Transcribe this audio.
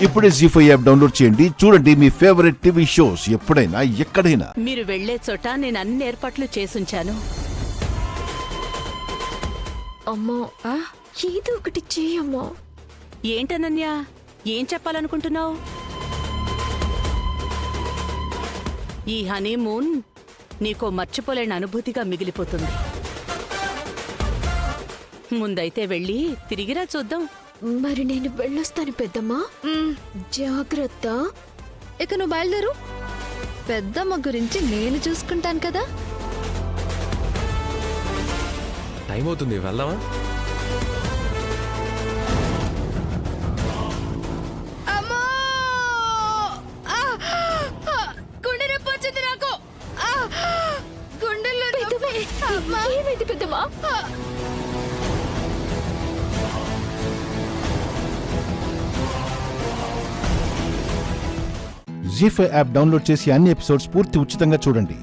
ఇప్పుడే జీ5 app download చేయండి. చూడండి మీ ఫేవరెట్ టీవీ షోస్ ఎప్పుడైనా ఎక్కడైనా. మీరు వెళ్లే చోట నేను అన్ని ఏర్పాట్లు చేసుంచాను. అమ్మో ఏదో ఒకటి చేయమ్మా. ఏంటనన్య, ఏం చెప్పాలనుకుంటున్నావు? ఈ హనీమూన్ నీకో మర్చిపోలేని అనుభూతిగా మిగిలిపోతుంది. ముందైతే వెళ్ళి తిరిగిరా చూద్దాం. మరి నేను వెళ్ళొస్తాను పెద్దమ్మా. జాగ్రత్త. ఇక నువ్వు బయలుదేరు. పెద్దమ్మ గురించి నేను చూసుకుంటాను కదా. టైం అవుతుంది, వెళ్దామా? ఏమైంది పెద్దమ్మా? జీ5 యాప్ డౌన్లోడ్ చేసి అన్ని ఎపిసోడ్స్ పూర్తి ఉచితంగా చూడండి.